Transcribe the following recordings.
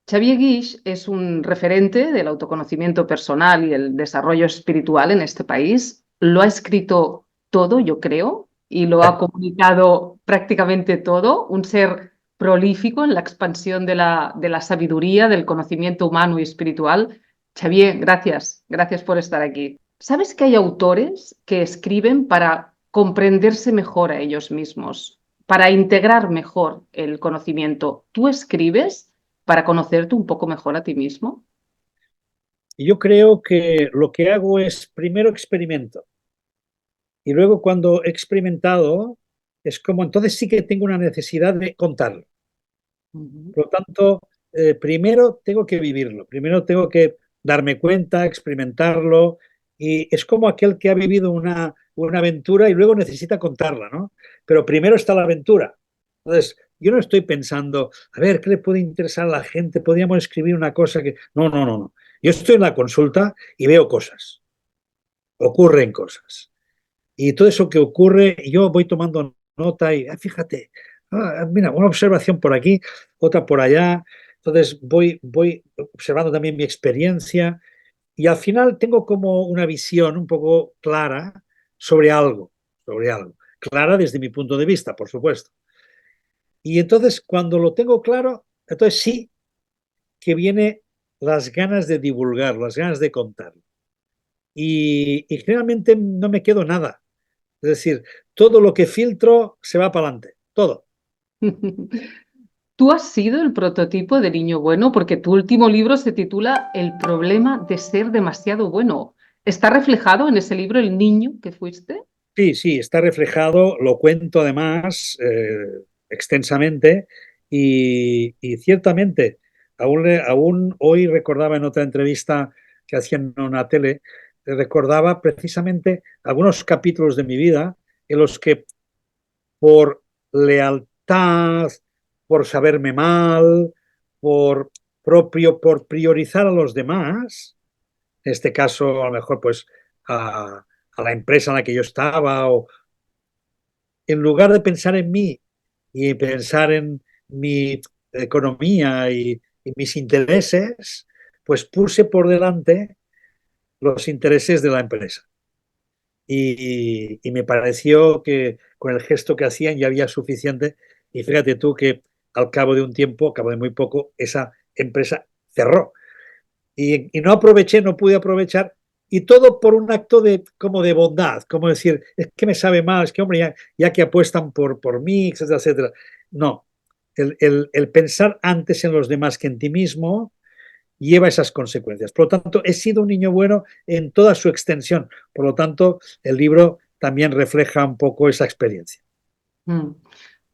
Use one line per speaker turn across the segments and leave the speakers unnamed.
Xavier Guix es un referente del autoconocimiento personal y el desarrollo espiritual en este país. Lo ha escrito todo, yo creo, y lo ha comunicado prácticamente todo. Un ser prolífico en la expansión de la sabiduría, del conocimiento humano y espiritual. Xavier, gracias. Gracias por estar aquí. ¿Sabes que hay autores que escriben para comprenderse mejor a ellos mismos, para integrar mejor el conocimiento? ¿Tú escribes para conocerte un poco mejor a ti mismo?
Y yo creo que lo que hago es primero experimento y luego cuando he experimentado es como entonces sí que tengo una necesidad de contarlo.
Ujú.
Por lo tanto, primero tengo que vivirlo, primero tengo que darme cuenta, experimentarlo y es como aquel que ha vivido una aventura y luego necesita contarla, ¿no? Pero primero está la aventura. Entonces, yo no estoy pensando, a ver, ¿qué le puede interesar a la gente? Podríamos escribir una cosa que... No, no, no, no. Yo estoy en la consulta y veo cosas, ocurren cosas. Y todo eso que ocurre, yo voy tomando nota y fíjate, mira, una observación por aquí, otra por allá. Entonces voy observando también mi experiencia y al final tengo como una visión un poco clara sobre algo, sobre algo. Clara desde mi punto de vista, por supuesto. Y entonces cuando lo tengo claro, entonces sí que viene las ganas de divulgar, las ganas de contar. Y generalmente no me quedo nada. Es decir, todo lo que filtro se va para adelante, todo.
Tú has sido el prototipo de niño bueno porque tu último libro se titula El problema de ser demasiado bueno. ¿Está reflejado en ese libro el niño que fuiste?
Sí, sí, está reflejado, lo cuento además extensamente y ciertamente, aún hoy recordaba en otra entrevista que hacía en una tele, recordaba precisamente algunos capítulos de mi vida en los que por lealtad, por saberme mal, por por priorizar a los demás, en este caso a lo mejor pues a la empresa en la que yo estaba, o en lugar de pensar en mí y pensar en mi economía y mis intereses, pues puse por delante los intereses de la empresa. Y me pareció que con el gesto que hacían ya había suficiente. Y fíjate tú que al cabo de un tiempo, al cabo de muy poco, esa empresa cerró. Y no aproveché, no pude aprovechar. Y todo por un acto de, como de bondad, como decir, es que me sabe mal, es que, hombre, ya que apuestan por mí, etcétera, etcétera. No, el pensar antes en los demás que en ti mismo lleva esas consecuencias. Por lo tanto, he sido un niño bueno en toda su extensión. Por lo tanto, el libro también refleja un poco esa experiencia.
Mm.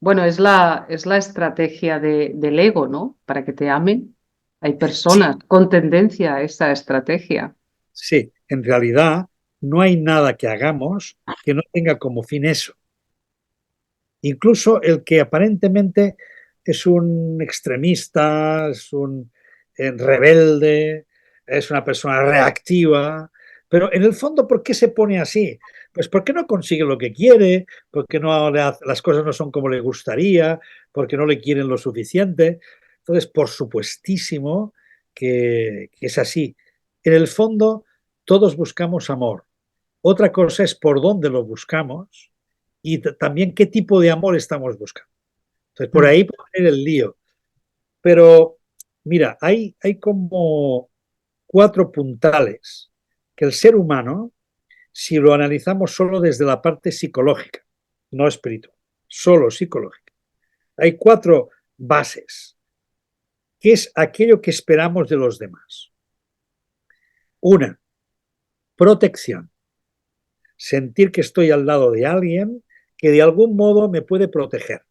Bueno, es la estrategia del ego, ¿no? Para que te amen. Hay
Sí,
personas con tendencia a esa estrategia.
sí, en realidad no hay nada que hagamos que no tenga como fin eso. Incluso el que aparentemente es un extremista, es un rebelde, es una persona reactiva, pero en el fondo, ¿por qué se pone así? Pues porque no consigue lo que quiere, porque las cosas no son como le gustaría, porque no le quieren lo suficiente. Entonces, por supuestísimo que es así. En el fondo, todos buscamos amor. Otra cosa es por dónde lo buscamos y también qué tipo de amor estamos buscando. Entonces, por
Mm.
ahí puede venir el lío. Pero, mira, hay como cuatro puntales que el ser humano, si lo analizamos solo desde la parte psicológica, no espiritual, solo psicológica, hay cuatro bases, que es aquello que esperamos de los demás. Una, protección. Sentir que estoy al lado de alguien que de algún modo me puede proteger.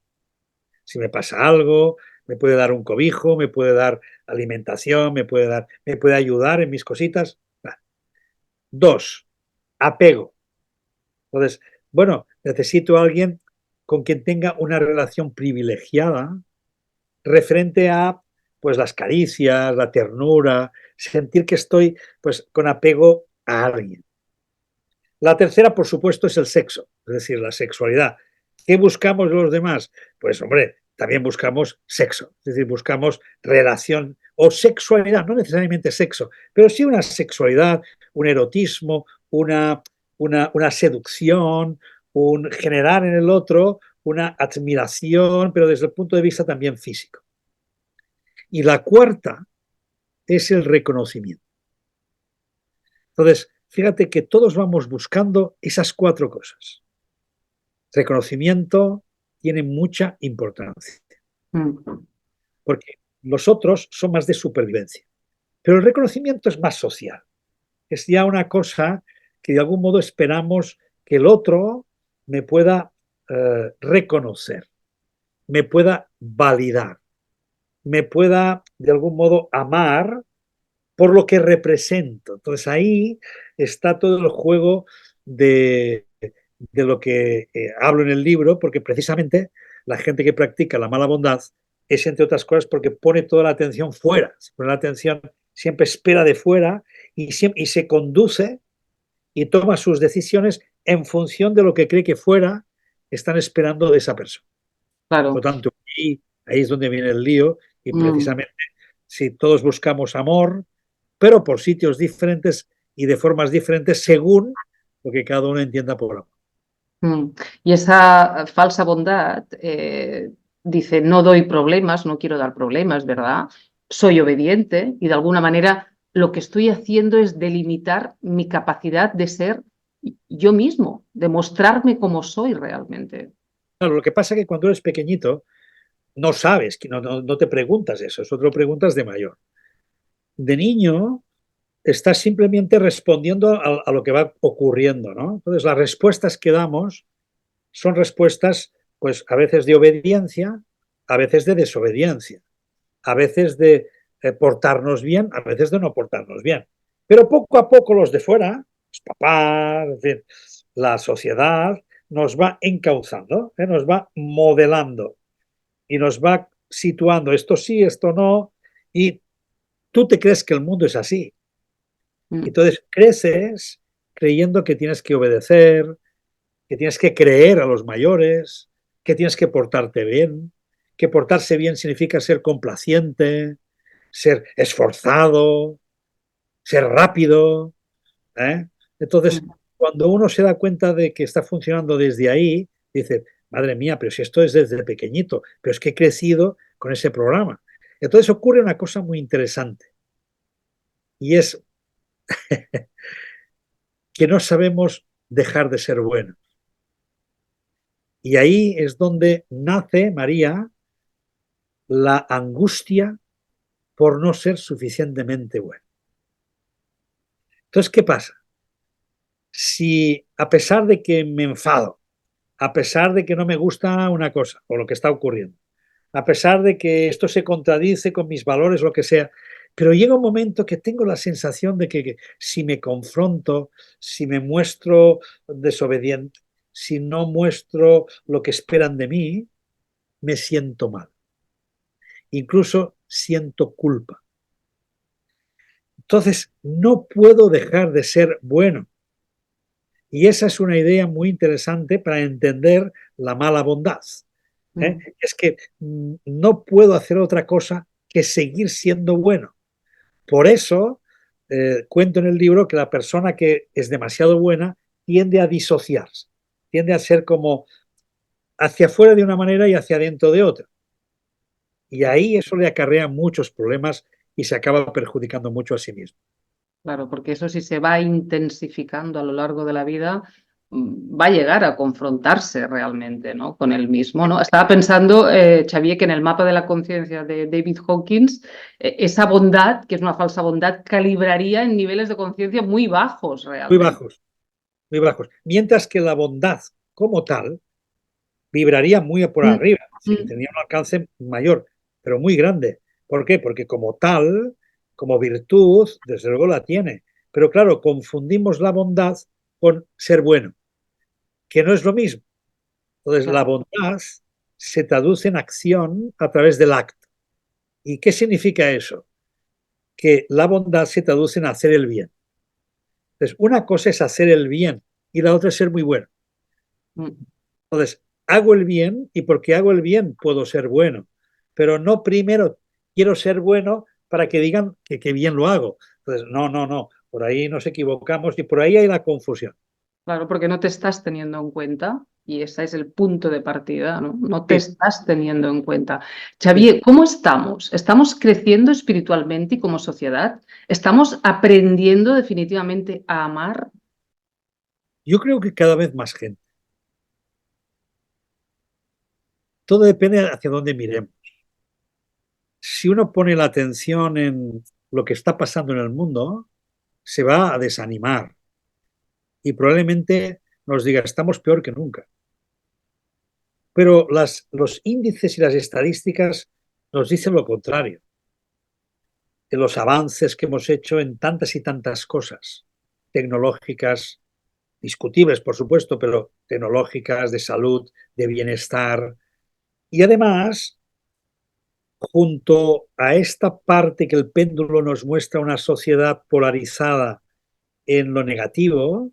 Si me pasa algo, me puede dar un cobijo, me puede dar alimentación, me puede ayudar en mis cositas. Dos, apego. Entonces, bueno, necesito a alguien con quien tenga una relación privilegiada referente a pues las caricias, la ternura, sentir que estoy pues con apego a alguien. La tercera, por supuesto, es el sexo, es decir, la sexualidad. ¿Qué buscamos los demás? Pues, hombre, también buscamos sexo, es decir, buscamos relación o sexualidad, no necesariamente sexo, pero sí una sexualidad, un erotismo, una seducción, un generar en el otro una admiración, pero desde el punto de vista también físico. Y la cuarta es el reconocimiento. Entonces, fíjate que todos vamos buscando esas cuatro cosas. Reconocimiento tiene mucha importancia, porque los otros son más de supervivencia, pero el reconocimiento es más social. Es ya una cosa que de algún modo esperamos que el otro me pueda reconocer, me pueda validar, me pueda de algún modo amar por lo que represento. Entonces ahí está todo el juego de lo que hablo en el libro, porque precisamente la gente que practica la mala bondad es, entre otras cosas, porque pone toda la atención fuera, pone la atención, siempre espera de fuera y se conduce y toma sus decisiones en función de lo que cree que fuera están esperando de esa persona. Por
Claro.
lo tanto, ahí es donde viene el lío y precisamente si todos buscamos amor, pero por sitios diferentes y de formas diferentes según lo que cada uno entienda por amor.
Y esa falsa bondad dice, no doy problemas, no quiero dar problemas, ¿verdad? Soy obediente y de alguna manera lo que estoy haciendo es delimitar mi capacidad de ser yo mismo, de mostrarme como soy realmente.
Claro, lo que pasa es que cuando eres pequeñito no sabes, no te preguntas eso te lo preguntas de mayor. De niño estás simplemente respondiendo a lo que va ocurriendo, ¿no? Entonces las respuestas que damos son respuestas, pues a veces de obediencia, a veces de desobediencia, a veces de portarnos bien, a veces de no portarnos bien. Pero poco a poco los de fuera, los papás, en fin, la sociedad, nos va encauzando, nos va modelando y nos va situando esto sí, esto no, y tú te crees que el mundo es así.
Mm,
Entonces creces creyendo que tienes que obedecer, que tienes que creer a los mayores, que tienes que portarte bien, que portarse bien significa ser complaciente, ser esforzado, ser rápido. ¿Eh? Entonces,
mm,
cuando uno se da cuenta de que está funcionando desde ahí, dice, madre mía, pero si esto es desde pequeñito, pero es que he crecido con ese programa. Entonces ocurre una cosa muy interesante y es que no sabemos dejar de ser buenos. Y ahí es donde nace, María, la angustia por no ser suficientemente bueno. Entonces, ¿qué pasa? Si a pesar de que me enfado, a pesar de que no me gusta una cosa o lo que está ocurriendo, a pesar de que esto se contradice con mis valores, lo que sea, pero llega un momento que tengo la sensación de que si me confronto, si me muestro desobediente, si no muestro lo que esperan de mí, me siento mal. Incluso siento culpa. Entonces, no puedo dejar de ser bueno. Y esa es una idea muy interesante para entender la mala bondad.
mm,
Es que no puedo hacer otra cosa que seguir siendo bueno. Por eso cuento en el libro que la persona que es demasiado buena tiende a disociarse, tiende a ser como hacia afuera de una manera y hacia adentro de otra. Y ahí eso le acarrea muchos problemas y se acaba perjudicando mucho a sí mismo.
Claro, porque eso si se va intensificando a lo largo de la vida, va a llegar a confrontarse realmente, ¿no? Con él mismo, ¿no? Estaba pensando, Xavier, que en el mapa de la conciencia de David Hawkins, esa bondad, que es una falsa bondad, calibraría en niveles de conciencia muy bajos
Muy
realmente.
bajos, muy bajos. Mientras que la bondad como tal vibraría muy por
Mm,
arriba, sí,
mm,
tendría un alcance mayor, pero muy grande. ¿Por qué? Porque como tal, como virtud, desde luego la tiene. Pero claro, confundimos la bondad con ser bueno, que no es lo mismo. Entonces, la
claro.
bondad se traduce en acción a través del acto. ¿Y qué significa eso? Que la bondad se traduce en hacer el bien. Entonces, una cosa es hacer el bien y la otra es ser muy bueno.
Mm,
Entonces, hago el bien y porque hago el bien puedo ser bueno, pero no primero quiero ser bueno para que digan que bien lo hago. Entonces, no, por ahí nos equivocamos y por ahí hay la confusión.
Claro, porque no te estás teniendo en cuenta y ese es el punto de partida, ¿no? No te
Sí,
estás teniendo en cuenta.
sí.
Xavier, ¿cómo estamos? ¿Estamos creciendo espiritualmente y como sociedad? ¿Estamos aprendiendo definitivamente a amar?
Yo creo que cada vez más gente. Todo depende hacia dónde miremos. Si uno pone la atención en lo que está pasando en el mundo, se va a desanimar y probablemente nos diga, estamos peor que nunca. Pero los índices y las estadísticas nos dicen lo contrario, de los avances que hemos hecho en tantas y tantas cosas, tecnológicas, discutibles, por supuesto, pero tecnológicas, de salud, de bienestar. Y además, junto a esta parte que el péndulo nos muestra una sociedad polarizada en lo negativo,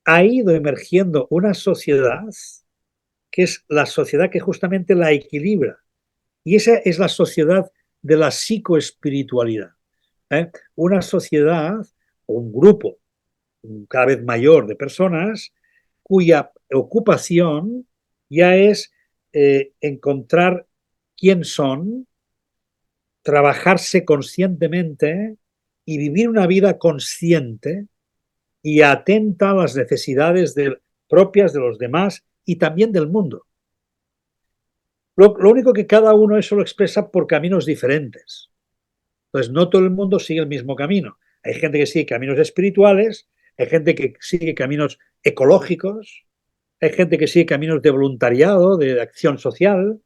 ha ido emergiendo una sociedad que es la sociedad que justamente la equilibra. Y esa es la sociedad de la psicoespiritualidad. ¿Eh? Una sociedad o un grupo cada vez mayor de personas cuya ocupación ya es encontrar quién son, trabajarse conscientemente y vivir una vida consciente y atenta a las necesidades propias de los demás y también del mundo. Lo único que cada uno eso lo expresa por caminos diferentes. Entonces, no todo el mundo sigue el mismo camino. Hay gente que sigue caminos espirituales, hay gente que sigue caminos ecológicos, hay gente que sigue caminos de voluntariado, de acción social,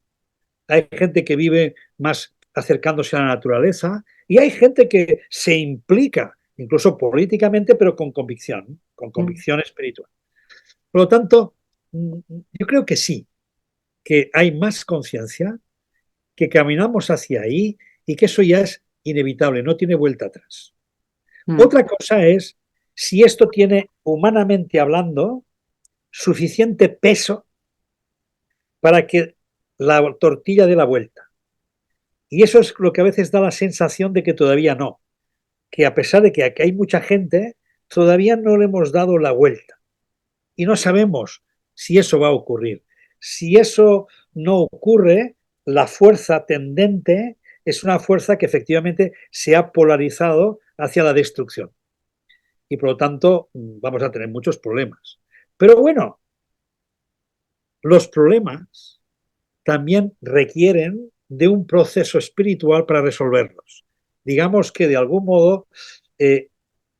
hay gente que vive más acercándose a la naturaleza y hay gente que se implica, incluso políticamente, pero con
Mm.
convicción espiritual. Por lo tanto, yo creo que sí, que hay más conciencia, que caminamos hacia ahí y que eso ya es inevitable, no tiene vuelta atrás.
Mm.
Otra cosa es si esto tiene, humanamente hablando, suficiente peso para que la tortilla dé la vuelta. Y eso es lo que a veces da la sensación de que todavía no, que a pesar de que aquí hay mucha gente, todavía no le hemos dado la vuelta. Y no sabemos si eso va a ocurrir. Si eso no ocurre, la fuerza tendente es una fuerza que efectivamente se ha polarizado hacia la destrucción. Y por lo tanto vamos a tener muchos problemas. Pero bueno, los problemas también requieren de un proceso espiritual para resolverlos. Digamos que de algún modo eh,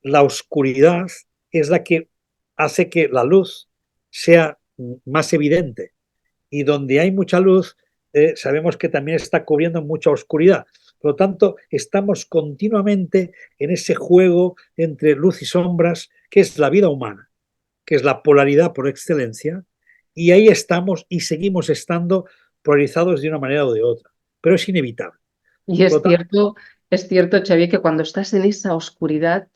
la oscuridad es la que hace que la luz sea más evidente y donde hay mucha luz sabemos que también está cubriendo mucha oscuridad. Por lo tanto, estamos continuamente en ese juego entre luz y sombras que es la vida humana, que es la polaridad por excelencia, y ahí estamos y seguimos estando polarizados de una manera o de otra, pero es inevitable.
Y
Por lo tanto,
es cierto, Xavier, que cuando estás en esa oscuridad,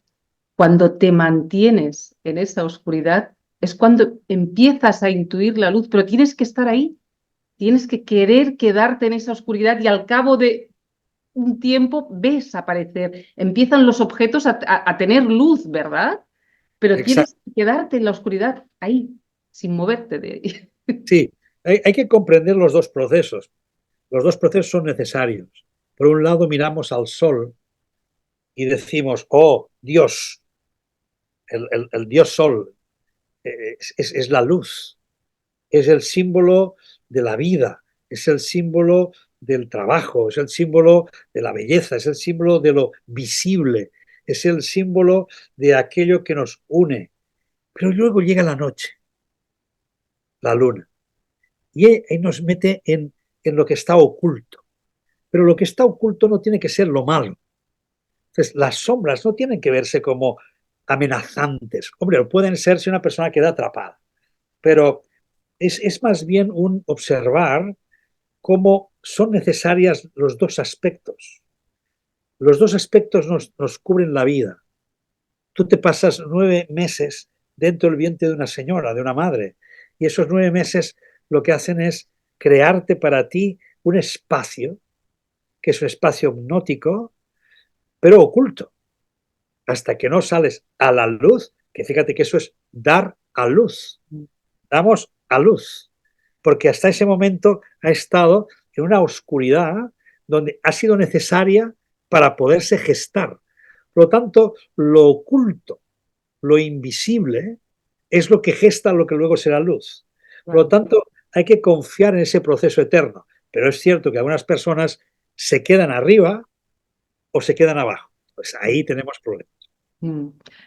cuando te mantienes en esa oscuridad, es cuando empiezas a intuir la luz, pero tienes que estar ahí, tienes que querer quedarte en esa oscuridad y al cabo de un tiempo ves aparecer, empiezan los objetos a tener luz, ¿verdad? Pero
exacto,
tienes que quedarte en la oscuridad, ahí, sin moverte de ahí.
sí, hay que comprender los dos procesos. Los dos procesos son necesarios. Por un lado, miramos al sol y decimos, oh, Dios, el Dios Sol es la luz, es el símbolo de la vida, es el símbolo del trabajo, es el símbolo de la belleza, es el símbolo de lo visible, es el símbolo de aquello que nos une. Pero luego llega la noche, la luna, y ahí nos mete en lo que está oculto. Pero lo que está oculto no tiene que ser lo malo. Entonces, las sombras no tienen que verse como amenazantes. Hombre, lo pueden ser si una persona queda atrapada, pero es más bien un observar cómo son necesarias los dos aspectos. Los dos aspectos nos cubren la vida. Tú te pasas 9 meses dentro del vientre de una señora, de una madre, y esos 9 meses lo que hacen es crearte para ti un espacio, que es un espacio hipnótico, pero oculto, hasta que no sales a la luz, que fíjate que eso es dar a luz. Damos a luz, porque hasta ese momento ha estado en una oscuridad donde ha sido necesaria para poderse gestar. Por lo tanto, lo oculto, lo invisible, es lo que gesta lo que luego será luz. Por lo tanto, hay que confiar en ese proceso eterno. Pero es cierto que algunas personas se quedan arriba o se quedan abajo. Pues ahí tenemos problemas.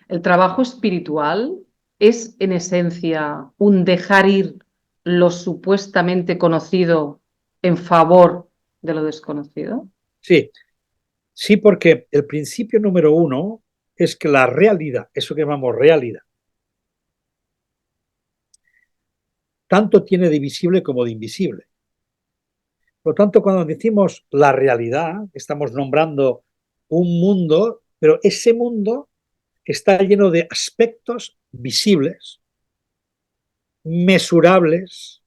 El trabajo espiritual es, en esencia, un dejar ir lo supuestamente conocido en favor de lo desconocido.
Sí, sí, porque el principio número uno es que la realidad, eso que llamamos realidad, tanto tiene de visible como de invisible. Por lo tanto, cuando decimos la realidad, estamos nombrando un mundo, pero ese mundo está lleno de aspectos visibles, mesurables,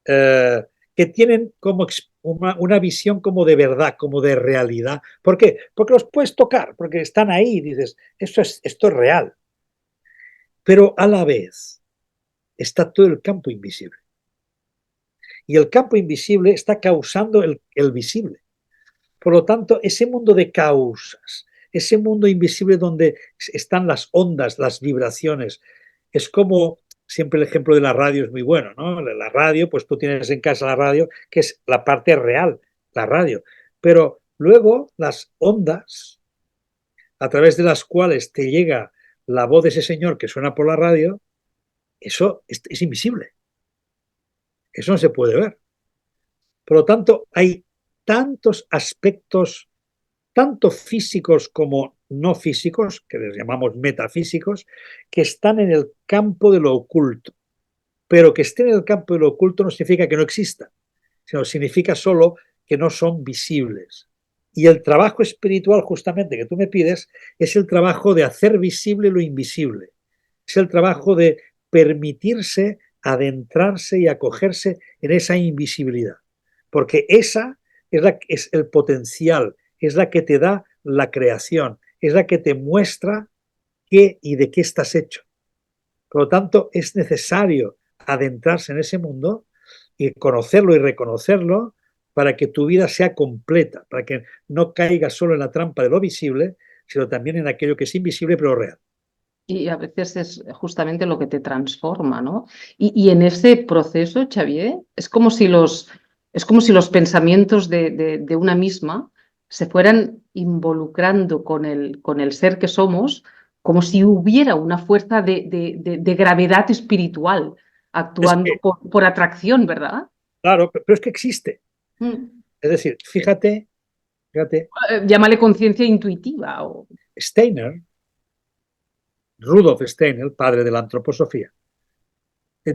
que tienen como una visión como de verdad, como de realidad. ¿Por qué? Porque los puedes tocar, porque están ahí y dices, esto es real. Pero a la vez está todo el campo invisible. Y el campo invisible está causando el visible. Por lo tanto, ese mundo de causas, ese mundo invisible donde están las ondas, las vibraciones, es como, siempre el ejemplo de la radio es muy bueno, ¿no? La radio, pues tú tienes en casa la radio, que es la parte real, la radio. Pero luego las ondas, a través de las cuales te llega la voz de ese señor que suena por la radio, eso es invisible. Eso no se puede ver. Por lo tanto, hay tantos aspectos, tanto físicos como no físicos, que les llamamos metafísicos, que están en el campo de lo oculto. Pero que estén en el campo de lo oculto no significa que no exista, sino significa solo que no son visibles. Y el trabajo espiritual, justamente, que tú me pides, es el trabajo de hacer visible lo invisible. Es el trabajo de permitirse adentrarse y acogerse en esa invisibilidad. Porque esa es el potencial, es la que te da la creación, es la que te muestra qué y de qué estás hecho. Por lo tanto, es necesario adentrarse en ese mundo y conocerlo y reconocerlo para que tu vida sea completa, para que no caigas solo en la trampa de lo visible, sino también en aquello que es invisible pero real.
Y a veces es justamente lo que te transforma, ¿no? Y en ese proceso, Xavier, es como si los pensamientos de una misma se fueran involucrando con el ser que somos, como si hubiera una fuerza de gravedad espiritual
Es
actuando
que,
por atracción, ¿verdad?
claro, pero es que existe.
Mm.
Es decir, fíjate,
Llámale conciencia intuitiva.
Steiner, Rudolf Steiner, padre de la antroposofía,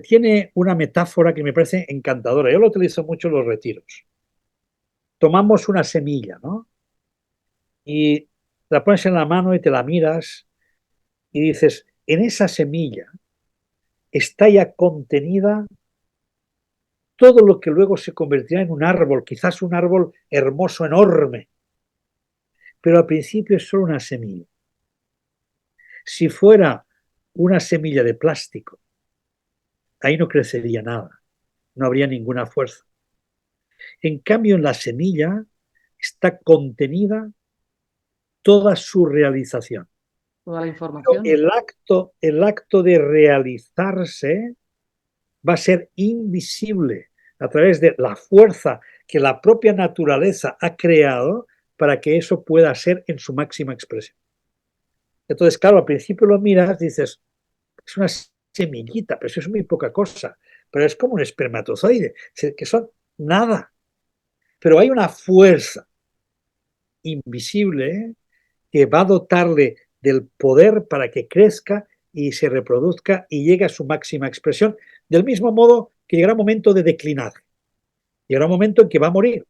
tiene una metáfora que me parece encantadora. Yo lo utilizo mucho en los retiros. Tomamos una semilla, ¿no? Y la pones en la mano y te la miras y dices, en esa semilla está ya contenida todo lo que luego se convertirá en un árbol, quizás un árbol hermoso, enorme, pero al principio es solo una semilla. Si fuera una semilla de plástico, ahí no crecería nada, no habría ninguna fuerza. En cambio, en la semilla está contenida toda su realización.
Toda la
Pero
información.
el acto de realizarse va a ser invisible a través de la fuerza que la propia naturaleza ha creado para que eso pueda ser en su máxima expresión. Entonces, claro, al principio lo miras, dices, es una semillita, pero eso es muy poca cosa, pero es como un espermatozoide, que son nada. Pero hay una fuerza invisible que va a dotarle del poder para que crezca y se reproduzca y llegue a su máxima expresión, del mismo modo que llegará un momento de declinaje, llegará un momento en que va a morir,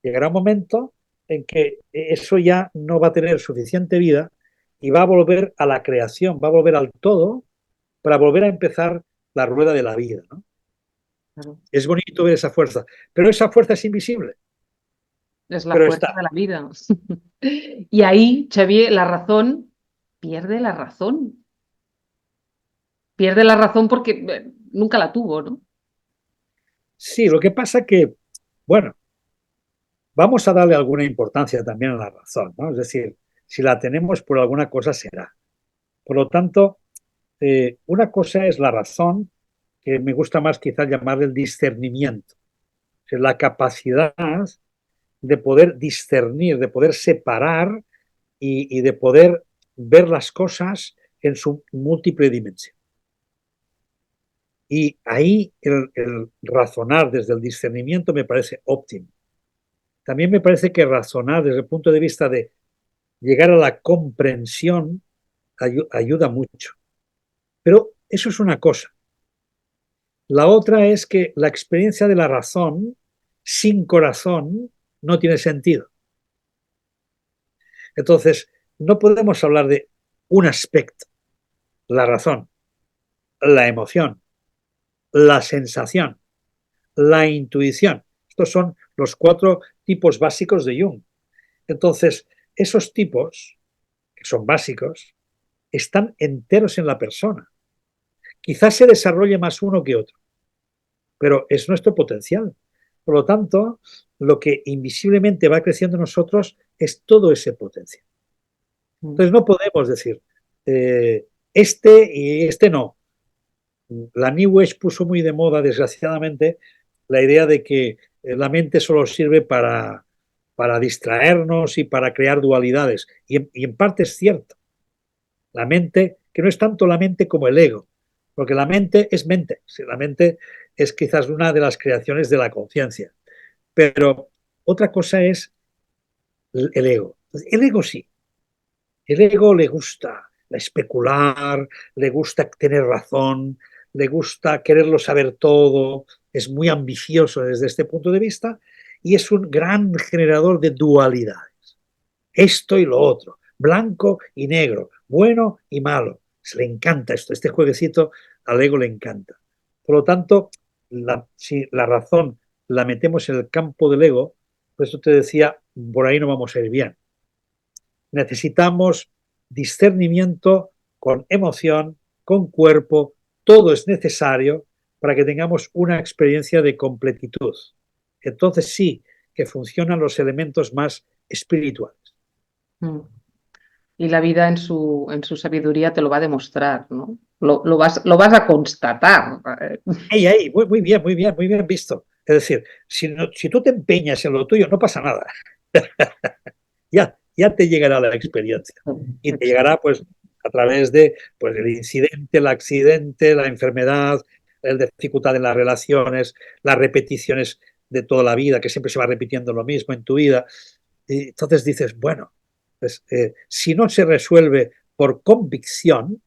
llegará un momento en que eso ya no va a tener suficiente vida y va a volver a la creación, va a volver al todo para volver a empezar la rueda de la vida, ¿no?
Claro.
Es bonito ver esa fuerza, pero esa fuerza es invisible,
Es la
pero
fuerza
está.
de la vida. Y ahí, Xavier, la razón pierde la razón. Pierde la razón porque nunca la tuvo, ¿no?
Sí, lo que pasa que, bueno, vamos a darle alguna importancia también a la razón, ¿no? Es decir, si la tenemos por alguna cosa será. Por lo tanto, una cosa es la razón, que me gusta más quizás llamar el discernimiento, es la capacidad de poder discernir, de poder separar y de poder ver las cosas en su múltiple dimensión. Y ahí el razonar desde el discernimiento me parece óptimo. También me parece que razonar desde el punto de vista de llegar a la comprensión ayuda mucho. Pero eso es una cosa. La otra es que la experiencia de la razón sin corazón no tiene sentido. Entonces, no podemos hablar de un aspecto, la razón, la emoción, la sensación, la intuición. Estos son los 4 tipos básicos de Jung. Entonces, esos tipos, que son básicos, están enteros en la persona. Quizás se desarrolle más uno que otro, pero es nuestro potencial. Por lo tanto, lo que invisiblemente va creciendo en nosotros es todo ese potencial. Entonces no podemos decir este y este no. La New Age puso muy de moda, desgraciadamente, la idea de que la mente solo sirve para distraernos y para crear dualidades. Y en parte es cierto. La mente, que no es tanto la mente como el ego, porque la mente es mente. La mente es quizás una de las creaciones de la conciencia. Pero otra cosa es el ego. El ego sí. El ego le gusta especular, le gusta tener razón, le gusta quererlo saber todo, es muy ambicioso desde este punto de vista y es un gran generador de dualidades. Esto y lo otro, blanco y negro, bueno y malo. Se le encanta esto, este jueguecito al ego le encanta. Por lo tanto, si la razón la metemos en el campo del ego, por eso te decía, por ahí no vamos a ir bien. Necesitamos discernimiento con emoción, con cuerpo, todo es necesario para que tengamos una experiencia de completitud. Entonces sí que funcionan los elementos más espirituales.
Mm. Y la vida en su sabiduría te lo va a demostrar, ¿no? Lo vas a constatar.
Ahí, muy bien, muy bien, muy bien visto. Es decir, si tú te empeñas en lo tuyo, no pasa nada. Ya te llegará la experiencia. Y te llegará pues a través de pues, el incidente, el accidente, la enfermedad, la dificultad en las relaciones, las repeticiones de toda la vida, que siempre se va repitiendo lo mismo en tu vida. Y entonces dices, bueno, pues, si no se resuelve por convicción,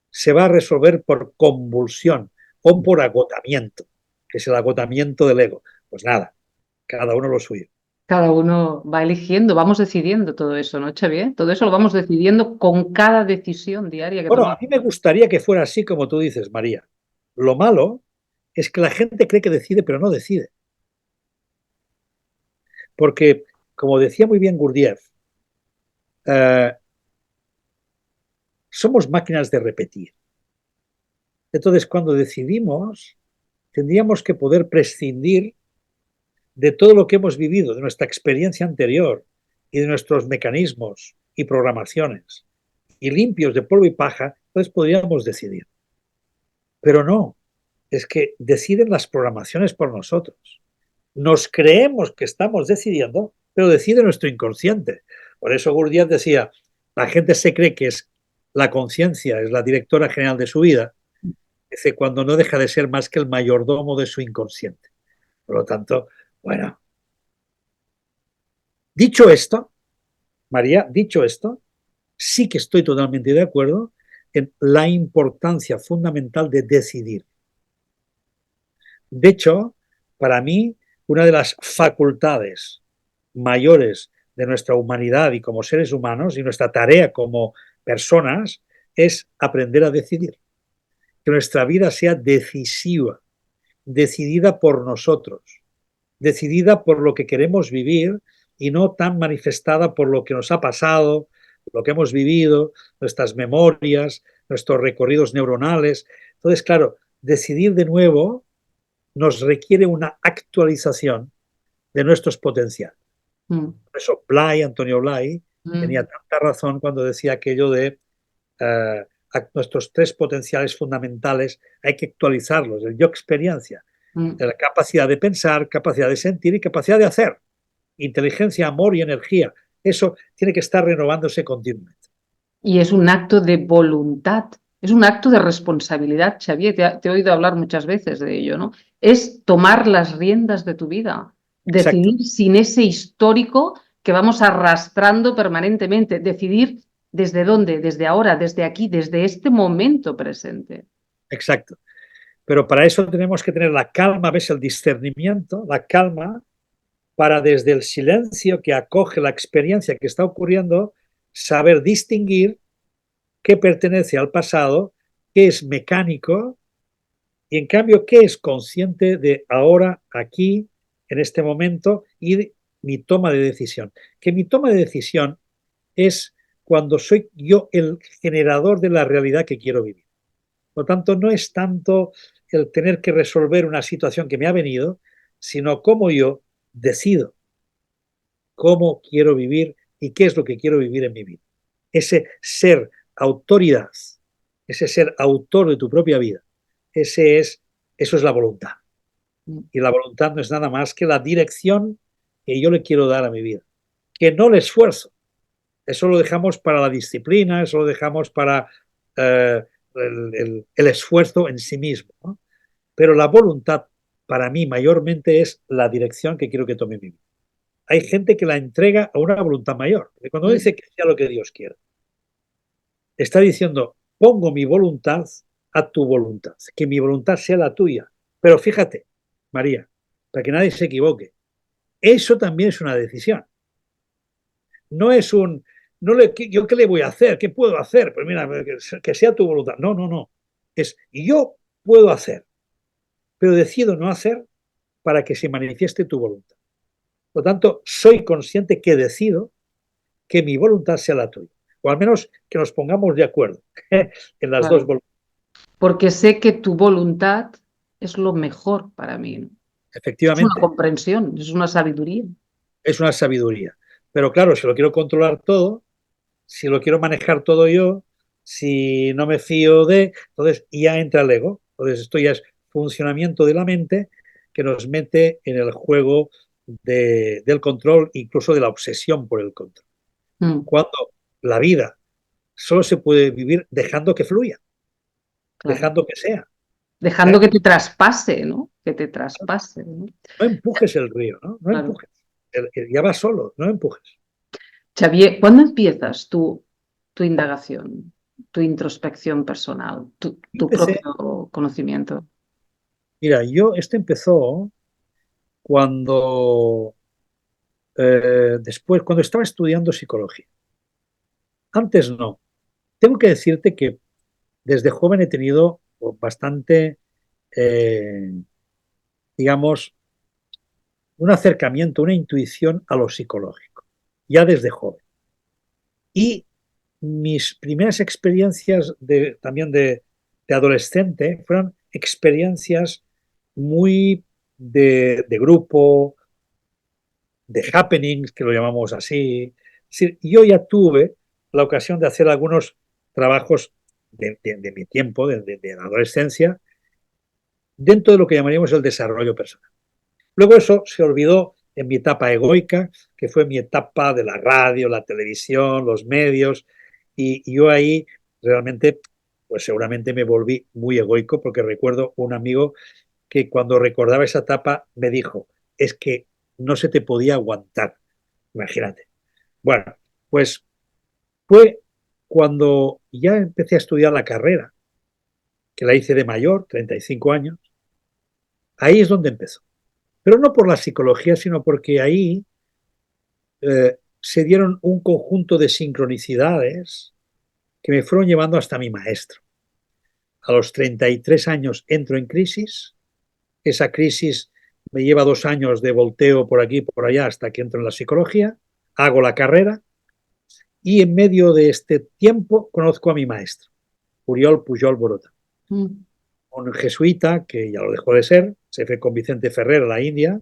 se va a resolver por convulsión o por agotamiento, que es el agotamiento del ego. Pues nada, cada uno lo suyo.
Cada uno va eligiendo, vamos decidiendo todo eso, ¿no, Xavier? Todo eso lo vamos decidiendo con cada decisión diaria que
Bueno, a
tomamos.
mí me gustaría que fuera así como tú dices, María. Lo malo es que la gente cree que decide, pero no decide. Porque, como decía muy bien Gurdjieff, eh, somos máquinas de repetir. Entonces, cuando decidimos, tendríamos que poder prescindir de todo lo que hemos vivido, de nuestra experiencia anterior y de nuestros mecanismos y programaciones, y limpios de polvo y paja, entonces podríamos decidir. Pero no, es que deciden las programaciones por nosotros. Nos creemos que estamos decidiendo, pero decide nuestro inconsciente. Por eso Gurdjieff decía, la gente se cree que es la conciencia, es la directora general de su vida, dice, cuando no deja de ser más que el mayordomo de su inconsciente. Por lo tanto, bueno, dicho esto, María, dicho esto, sí que estoy totalmente de acuerdo en la importancia fundamental de decidir. De hecho, para mí, una de las facultades mayores de nuestra humanidad y como seres humanos y nuestra tarea como personas es aprender a decidir. que nuestra vida sea decisiva, decidida por nosotros, decidida por lo que queremos vivir y no tan manifestada por lo que nos ha pasado, lo que hemos vivido, nuestras memorias, nuestros recorridos neuronales. Entonces, claro, decidir de nuevo nos requiere una actualización de nuestros potenciales.
Mm,
Por eso Antonio Blay, tenía
mm,
tanta razón cuando decía aquello de eh, nuestros tres potenciales fundamentales hay que actualizarlos, el yo experiencia,
mm.
la capacidad de pensar, capacidad de sentir y capacidad de hacer, inteligencia, amor y energía. Eso tiene que estar renovándose continuamente.
Y es un acto de voluntad, es un acto de responsabilidad, Xavier. Te he oído hablar muchas veces de ello, ¿no? Es tomar las riendas de tu vida,
Exacto,
decidir sin ese histórico que vamos arrastrando permanentemente, decidir desde dónde, desde ahora, desde aquí, desde este momento presente.
exacto. Pero para eso tenemos que tener la calma, ¿ves? El discernimiento, la calma para desde el silencio que acoge la experiencia que está ocurriendo, saber distinguir qué pertenece al pasado, qué es mecánico y en cambio qué es consciente de ahora, aquí, en este momento y mi toma de decisión. Que mi toma de decisión es cuando soy yo el generador de la realidad que quiero vivir. Por lo tanto, no es tanto el tener que resolver una situación que me ha venido, sino cómo yo decido cómo quiero vivir y qué es lo que quiero vivir en mi vida. Ese ser autoridad, ese ser autor de tu propia vida, eso es la voluntad. Y la voluntad no es nada más que la dirección que yo le quiero dar a mi vida, que no le esfuerzo. Eso lo dejamos para la disciplina, eso lo dejamos para el esfuerzo en sí mismo, ¿no? Pero la voluntad para mí mayormente es la dirección que quiero que tome mi vida. Hay gente que la entrega a una voluntad mayor. Porque cuando
Mm.
dice que sea lo que Dios quiera, está diciendo, pongo mi voluntad a tu voluntad, que mi voluntad sea la tuya. Pero fíjate, María, para que nadie se equivoque, eso también es una decisión. No es un, no le, ¿yo qué le voy a hacer? ¿Qué puedo hacer? Pues mira, que sea tu voluntad. No, no, no. Es, yo puedo hacer, pero decido no hacer para que se manifieste tu voluntad. Por lo tanto, soy consciente que decido que mi voluntad sea la tuya. O al menos que nos pongamos de acuerdo en las dos
Claro,
voluntades.
porque sé que tu voluntad es lo mejor para mí, ¿no? Eso es una
Efectivamente,
comprensión, es una sabiduría.
es una sabiduría. Pero claro, si lo quiero controlar todo, si lo quiero manejar todo yo, si no me fío de, entonces ya entra el ego. Entonces esto ya es funcionamiento de la mente que nos mete en el juego del control, incluso de la obsesión por el control.
Mm,
Cuando la vida solo se puede vivir dejando que fluya,
claro.
dejando que sea.
Dejando
¿Eh?
que te traspase, ¿no? Que te traspase, ¿no?
No empujes el río, ¿no? No
Claro.
empujes. Ya va solo, no empujes.
Xavier, ¿cuándo empiezas tu indagación, tu introspección personal, tu
Empecé,
propio conocimiento?
mira, esto empezó cuando, después, cuando estaba estudiando psicología. Antes no. Tengo que decirte que desde joven he tenido bastante, eh, digamos, un acercamiento, una intuición a lo psicológico, ya desde joven. Y mis primeras experiencias también de adolescente fueron experiencias muy de grupo, de happenings, que lo llamamos así. Es decir, yo ya tuve la ocasión de hacer algunos trabajos de mi tiempo, de la adolescencia, dentro de lo que llamaríamos el desarrollo personal. Luego eso se olvidó en mi etapa egoica, que fue mi etapa de la radio, la televisión, los medios, y yo ahí realmente, pues seguramente me volví muy egoico, porque recuerdo un amigo que cuando recordaba esa etapa me dijo, es que no se te podía aguantar, imagínate. Bueno, pues fue cuando ya empecé a estudiar la carrera, que la hice de mayor, 35 años, ahí es donde empezó. Pero no por la psicología, sino porque ahí se dieron un conjunto de sincronicidades que me fueron llevando hasta mi maestro. A los 33 años entro en crisis. Esa crisis me lleva 2 años de volteo por aquí y por allá hasta que entro en la psicología. Hago la carrera y en medio de este tiempo conozco a mi maestro, Oriol Pujol Borota, un jesuita que ya lo dejó de ser, se fue con Vicente Ferrer a la India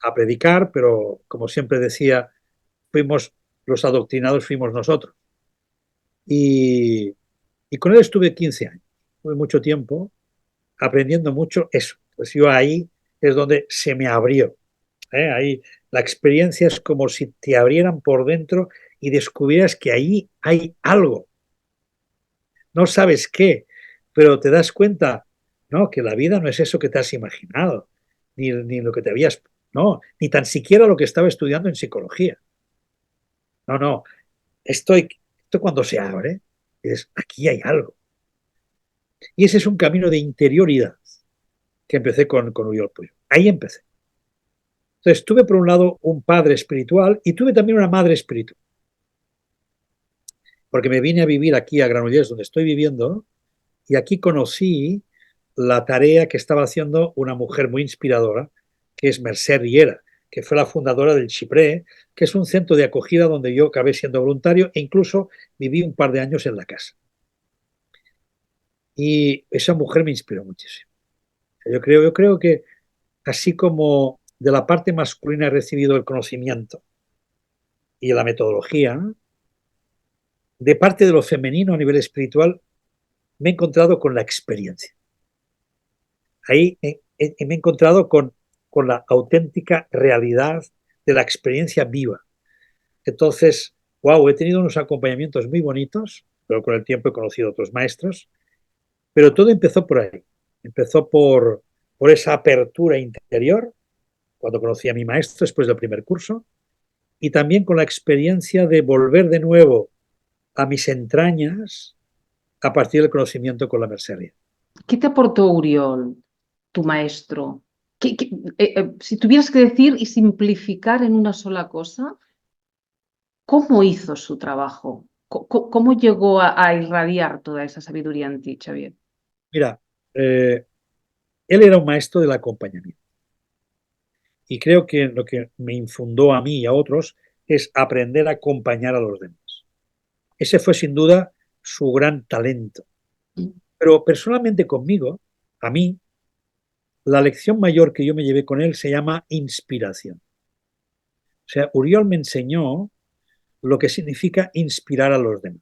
a predicar, pero como siempre decía, los adoctrinados fuimos nosotros. Y con él estuve 15 años, tuve mucho tiempo aprendiendo mucho eso. Pues yo ahí es donde se me abrió. Ahí la experiencia es como si te abrieran por dentro y descubrieras que ahí hay algo. No sabes qué, pero te das cuenta, no, que la vida no es eso que te has imaginado, ni lo que te habías, no, ni tan siquiera lo que estaba estudiando en psicología. No, no, esto cuando se abre, es aquí hay algo. Y ese es un camino de interioridad que empecé con Uriol Puyo. Ahí empecé. Entonces tuve por un lado un padre espiritual y tuve también una madre espiritual. Porque me vine a vivir aquí a Granollers, donde estoy viviendo, y aquí conocí la tarea que estaba haciendo una mujer muy inspiradora, que es Mercè Riera, que fue la fundadora del Xipré, que es un centro de acogida donde yo acabé siendo voluntario e incluso viví un par de años en la casa. Y esa mujer me inspiró muchísimo. Yo creo que así como de la parte masculina he recibido el conocimiento y la metodología, de parte de lo femenino a nivel espiritual me he encontrado con la experiencia. Ahí me he encontrado con la auténtica realidad de la experiencia viva. Entonces, wow, he tenido unos acompañamientos muy bonitos, pero con el tiempo he conocido otros maestros, pero todo empezó por ahí. Empezó por esa apertura interior, cuando conocí a mi maestro después del primer curso, y también con la experiencia de volver de nuevo a mis entrañas a partir del conocimiento con la mercería.
¿Qué te aportó Uriol, tu maestro? Si tuvieras que decir y simplificar en una sola cosa, ¿cómo hizo su trabajo? ¿Cómo llegó a irradiar toda esa sabiduría en ti, Xavier?
Mira, él era un maestro del acompañamiento. Y creo que lo que me infundó a mí y a otros es aprender a acompañar a los demás. Ese fue sin duda su gran talento. Pero personalmente conmigo, a mí, la lección mayor que yo me llevé con él se llama inspiración. O sea, Uriol me enseñó lo que significa inspirar a los demás.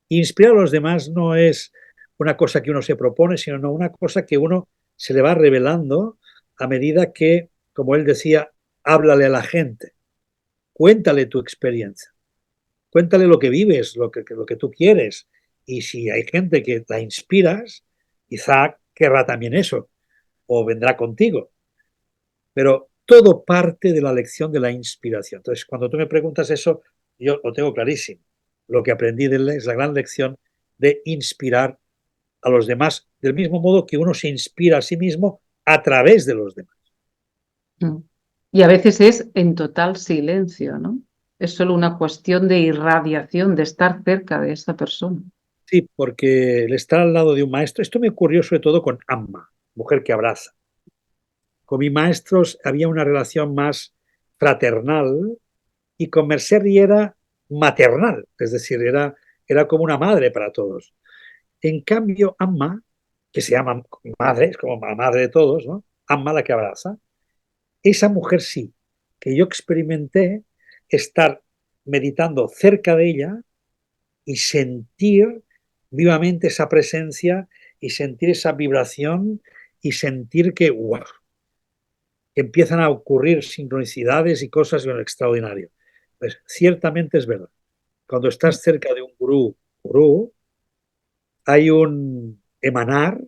Inspirar a los demás no es una cosa que uno se propone, sino una cosa que uno se le va revelando a medida que, como él decía, háblale a la gente, cuéntale tu experiencia, cuéntale lo que vives, lo que tú quieres. Y si hay gente que la inspiras, quizá querrá también eso, o vendrá contigo. Pero todo parte de la lección de la inspiración. Entonces, cuando tú me preguntas eso, yo lo tengo clarísimo. Lo que aprendí de él es la gran lección de inspirar a los demás, del mismo modo que uno se inspira a sí mismo a través de los demás.
Y a veces es en total silencio, ¿no? Es solo una cuestión de irradiación, de estar cerca de esa persona.
Sí, porque el estar al lado de un maestro, esto me ocurrió sobre todo con Amma, mujer que abraza. Con mis maestros había una relación más fraternal y con Mercè Riera maternal, es decir, era como una madre para todos. En cambio, Amma, que se llama madre, es como la madre de todos, ¿no? Amma la que abraza, esa mujer sí, que yo experimenté estar meditando cerca de ella y sentir vivamente esa presencia y sentir esa vibración y sentir que, wow, empiezan a ocurrir sincronicidades y cosas extraordinarias. Pues ciertamente es verdad. Cuando estás cerca de un gurú, hay un emanar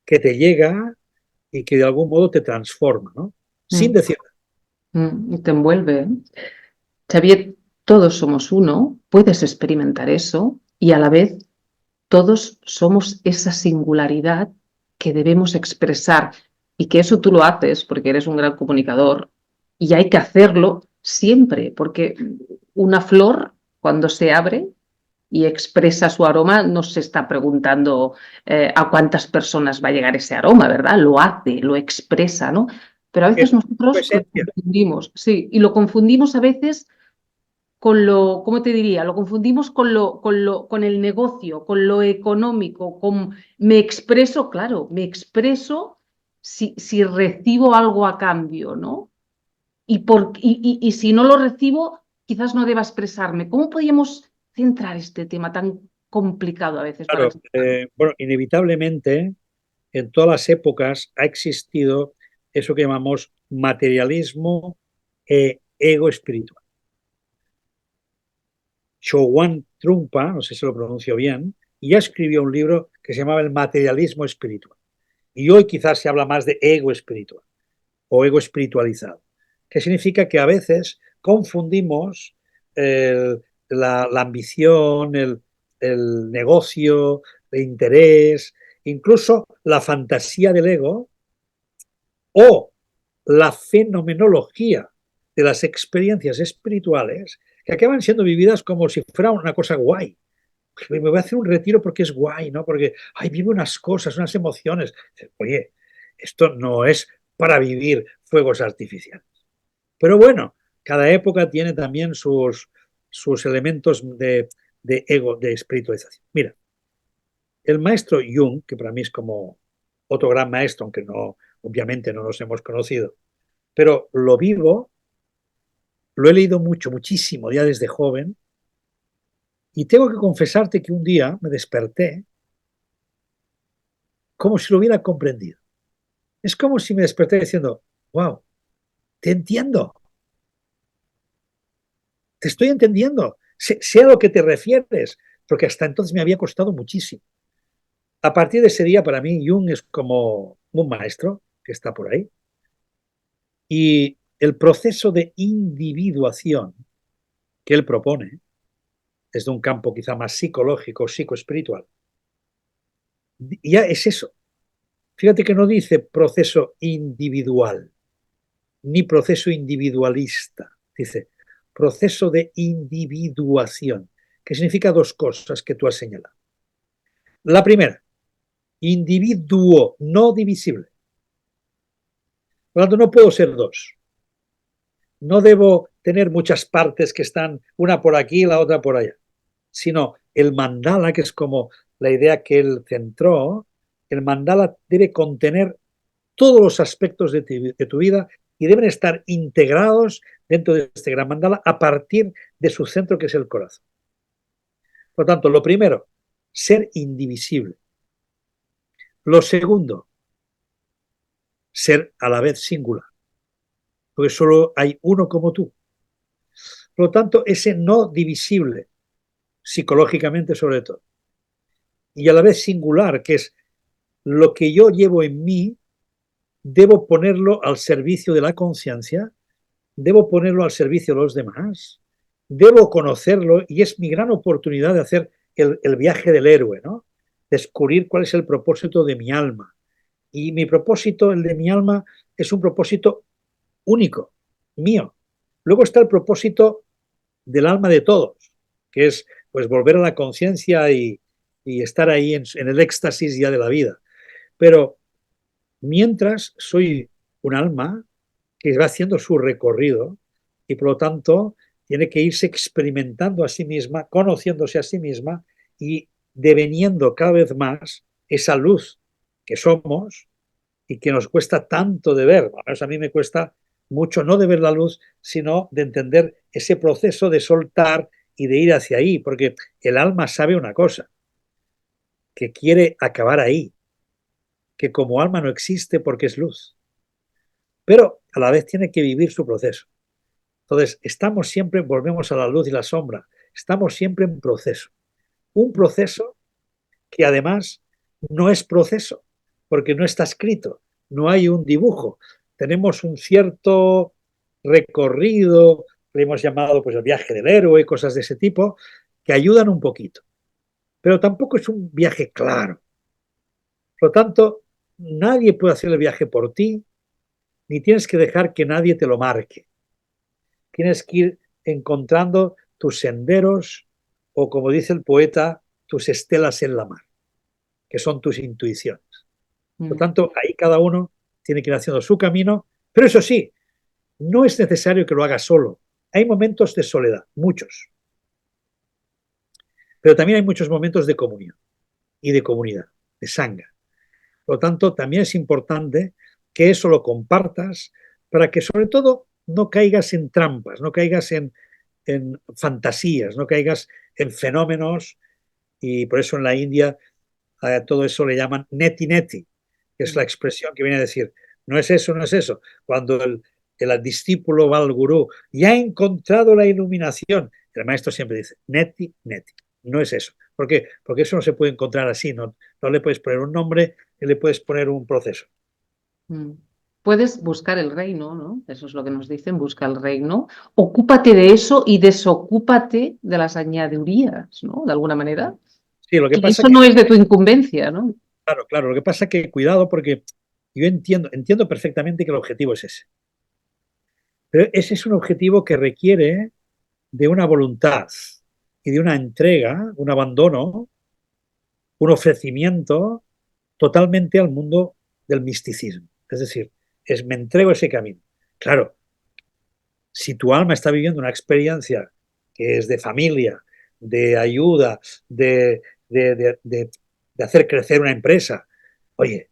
que te llega y que de algún modo te transforma, ¿no? Sin decir nada.
Y te envuelve. Xavier, todos somos uno, puedes experimentar eso y a la vez todos somos esa singularidad que debemos expresar y que eso tú lo haces porque eres un gran comunicador y hay que hacerlo siempre porque una flor cuando se abre y expresa su aroma, no se está preguntando a cuántas personas va a llegar ese aroma, ¿verdad? Lo hace, lo expresa, ¿no? Pero a
Es
veces
su
nosotros lo
esencia.
confundimos, sí, y lo confundimos a veces con lo, ¿cómo te diría? Lo confundimos con el negocio, con lo económico, con me expreso, claro, me expreso si recibo algo a cambio, ¿no? Y si no lo recibo, quizás no deba expresarme. ¿Cómo podríamos centrar este tema tan complicado a veces para
Claro,
expresar?
bueno, inevitablemente en todas las épocas ha existido eso que llamamos materialismo e ego espiritual. Chowan Trungpa, no sé si lo pronuncio bien, ya escribió un libro que se llamaba El materialismo espiritual. Y hoy quizás se habla más de ego espiritual o ego espiritualizado, que significa que a veces confundimos la ambición, el negocio, el interés, incluso la fantasía del ego o la fenomenología de las experiencias espirituales que acaban siendo vividas como si fuera una cosa guay. Me voy a hacer un retiro porque es guay, ¿no? Porque, ay, vive unas cosas, unas emociones. Oye, esto no es para vivir fuegos artificiales. Pero bueno, cada época tiene también sus elementos de ego, de espiritualización. Mira, el maestro Jung, que para mí es como otro gran maestro, aunque no, obviamente no nos hemos conocido, pero lo vivo, lo he leído mucho, muchísimo, ya desde joven, y tengo que confesarte que un día me desperté como si lo hubiera comprendido. Es como si me desperté diciendo, wow, te entiendo, te estoy entendiendo, sé a lo que te refieres, porque hasta entonces me había costado muchísimo. A partir de ese día, para mí, Jung es como un maestro que está por ahí, y el proceso de individuación que él propone, desde un campo quizá más psicológico, psicoespiritual, ya es eso. Fíjate que no dice proceso individual, ni proceso individualista, dice proceso de individuación, que significa dos cosas que tú has señalado. La primera, individuo no divisible. Por lo tanto, no puedo ser dos. No debo tener muchas partes que están una por aquí y la otra por allá, sino el mandala, que es como la idea que él centró, el mandala debe contener todos los aspectos de tu vida y deben estar integrados dentro de este gran mandala a partir de su centro, que es el corazón. Por lo tanto, lo primero, ser indivisible. Lo segundo, ser a la vez singular, porque solo hay uno como tú. Por lo tanto, ese no divisible, psicológicamente sobre todo, y a la vez singular, que es lo que yo llevo en mí, debo ponerlo al servicio de la conciencia, debo ponerlo al servicio de los demás, debo conocerlo y es mi gran oportunidad de hacer el viaje del héroe, ¿no? Descubrir cuál es el propósito de mi alma. Y mi propósito, el de mi alma, es un propósito único, mío. Luego está el propósito del alma de todos, que es pues volver a la conciencia y estar ahí en el éxtasis ya de la vida. Pero mientras soy un alma que va haciendo su recorrido y por lo tanto tiene que irse experimentando a sí misma, conociéndose a sí misma y deveniendo cada vez más esa luz que somos y que nos cuesta tanto de ver. A mí me cuesta mucho no de ver la luz, sino de entender ese proceso de soltar y de ir hacia ahí, porque el alma sabe una cosa, que quiere acabar ahí, que como alma no existe porque es luz, pero a la vez tiene que vivir su proceso. Entonces, estamos siempre, volvemos a la luz y la sombra, estamos siempre en proceso. Un proceso que además no es proceso, porque no está escrito, no hay un dibujo. Tenemos un cierto recorrido, le hemos llamado pues el viaje del héroe, cosas de ese tipo, que ayudan un poquito, pero tampoco es un viaje claro. Por lo tanto, nadie puede hacer el viaje por ti, ni tienes que dejar que nadie te lo marque. Tienes que ir encontrando tus senderos o como dice el poeta, tus estelas en la mar, que son tus intuiciones. Por lo tanto, ahí cada uno tiene que ir haciendo su camino, pero eso sí, no es necesario que lo haga solo. Hay momentos de soledad, muchos, pero también hay muchos momentos de comunión y de comunidad, de sangha. Por lo tanto, también es importante que eso lo compartas para que sobre todo no caigas en trampas, no caigas en fantasías, no caigas en fenómenos, y por eso en la India a todo eso le llaman neti neti, que es la expresión que viene a decir, no es eso, no es eso. Cuando el discípulo va al gurú y ha encontrado la iluminación, el maestro siempre dice, neti neti, no es eso. ¿Por qué? Porque eso no se puede encontrar así, no le puedes poner un nombre y le puedes poner un proceso.
Puedes buscar el reino, ¿no? Eso es lo que nos dicen, busca el reino. Ocúpate de eso y desocúpate de las añadidurías, ¿no? De alguna manera.
Sí, lo que
Y
pasa
eso
que,
no es de tu incumbencia, ¿no?
claro, lo que pasa que cuidado porque yo entiendo perfectamente que el objetivo es ese. Pero ese es un objetivo que requiere de una voluntad y de una entrega, un abandono, un ofrecimiento totalmente al mundo del misticismo. Es decir, me entrego a ese camino. Claro, si tu alma está viviendo una experiencia que es de familia, de ayuda, de hacer crecer una empresa, oye,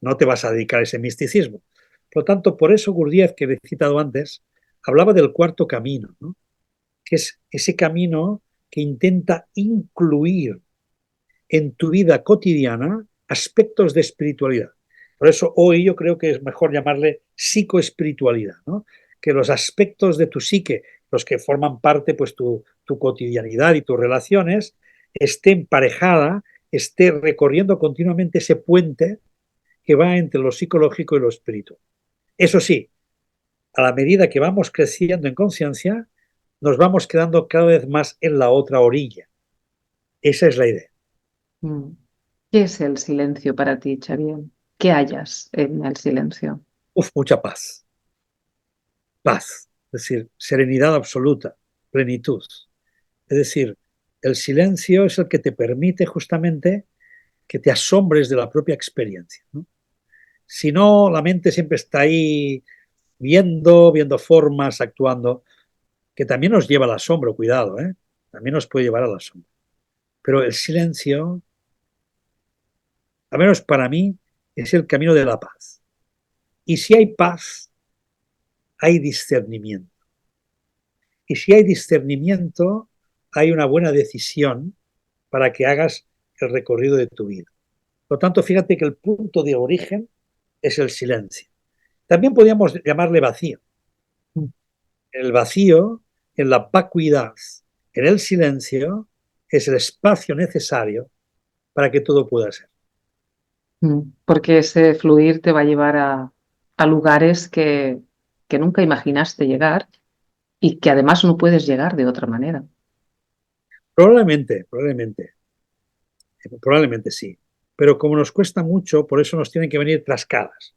no te vas a dedicar a ese misticismo. Por lo tanto, por eso Gurdjieff, que he citado antes, hablaba del cuarto camino, ¿no? Que es ese camino que intenta incluir en tu vida cotidiana aspectos de espiritualidad. Por eso hoy yo creo que es mejor llamarle psicoespiritualidad, ¿no? Que los aspectos de tu psique, los que forman parte, pues tu cotidianidad y tus relaciones, esté emparejada, esté recorriendo continuamente ese puente que va entre lo psicológico y lo espiritual. Eso sí, a la medida que vamos creciendo en conciencia, nos vamos quedando cada vez más en la otra orilla. Esa es la idea.
Mm. ¿Qué es el silencio para ti, Xavier? ¿Qué hallas en el silencio?
Mucha paz. Paz, es decir, serenidad absoluta, plenitud. Es decir, el silencio es el que te permite justamente que te asombres de la propia experiencia, ¿no? Si no, la mente siempre está ahí viendo formas, actuando, que también nos lleva al asombro, cuidado, ¿eh? También nos puede llevar al asombro. Pero el silencio, al menos para mí, es el camino de la paz. Y si hay paz, hay discernimiento. Y si hay discernimiento, hay una buena decisión para que hagas el recorrido de tu vida. Por lo tanto, fíjate que el punto de origen es el silencio. También podríamos llamarle vacío. El vacío, en la vacuidad, en el silencio, es el espacio necesario para que todo pueda ser.
Porque ese fluir te va a llevar a lugares que nunca imaginaste llegar y que además no puedes llegar de otra manera.
Probablemente sí. Pero como nos cuesta mucho, por eso nos tienen que venir trascadas.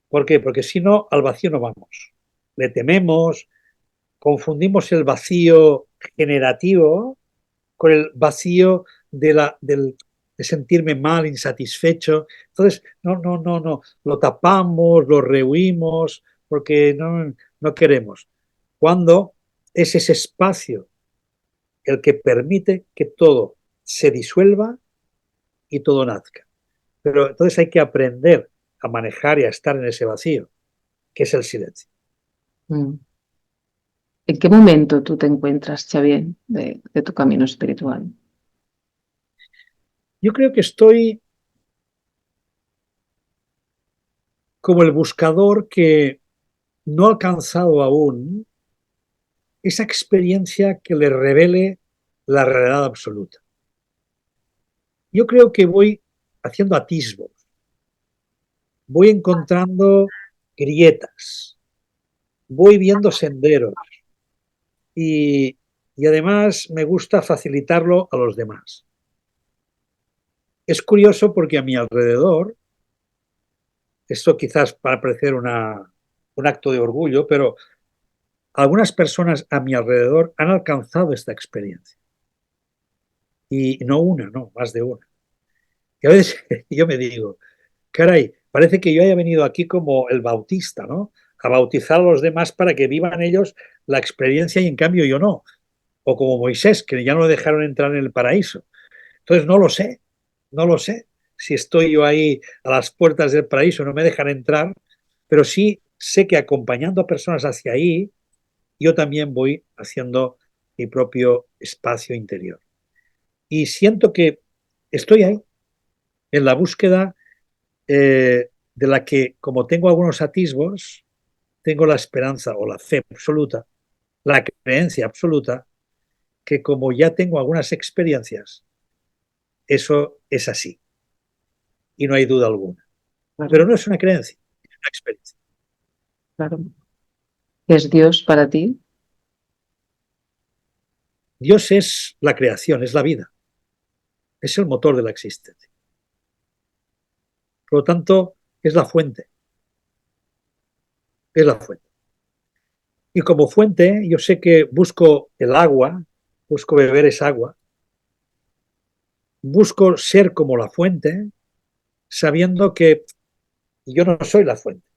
¿Por qué? Porque si no, al vacío no vamos. Le tememos, confundimos el vacío generativo con el vacío de sentirme mal, insatisfecho. Entonces, no, lo tapamos, lo rehuimos, porque no queremos. Cuando es ese espacio el que permite que todo se disuelva y todo nazca. Pero entonces hay que aprender a manejar y a estar en ese vacío, que es el silencio.
Mm. ¿En qué momento tú te encuentras, Xavier, de tu camino espiritual?
Yo creo que estoy como el buscador que no ha alcanzado aún esa experiencia que le revele la realidad absoluta. Yo creo que voy haciendo atisbos, voy encontrando grietas, voy viendo senderos y además me gusta facilitarlo a los demás. Es curioso porque a mi alrededor, esto quizás para parecer un acto de orgullo, pero algunas personas a mi alrededor han alcanzado esta experiencia. Y no una, no, más de una. Y a veces yo me digo, caray, parece que yo haya venido aquí como el bautista, ¿no? A bautizar a los demás para que vivan ellos la experiencia y en cambio yo no. O como Moisés, que ya no le dejaron entrar en el paraíso. Entonces no lo sé, no lo sé. Si estoy yo ahí a las puertas del paraíso, no me dejan entrar, pero sí sé que acompañando a personas hacia ahí, yo también voy haciendo mi propio espacio interior. Y siento que estoy ahí, en la búsqueda de la que, como tengo algunos atisbos, tengo la esperanza o la fe absoluta, la creencia absoluta, que como ya tengo algunas experiencias, eso es así. Y no hay duda alguna.
Claro,
Pero no es una creencia, es una experiencia.
claro. ¿Qué es Dios para ti?
Dios es la creación, es la vida, es el motor de la existencia. Por lo tanto, es la fuente, es la fuente. Y como fuente, yo sé que busco el agua, busco beber esa agua, busco ser como la fuente, sabiendo que yo no soy la fuente,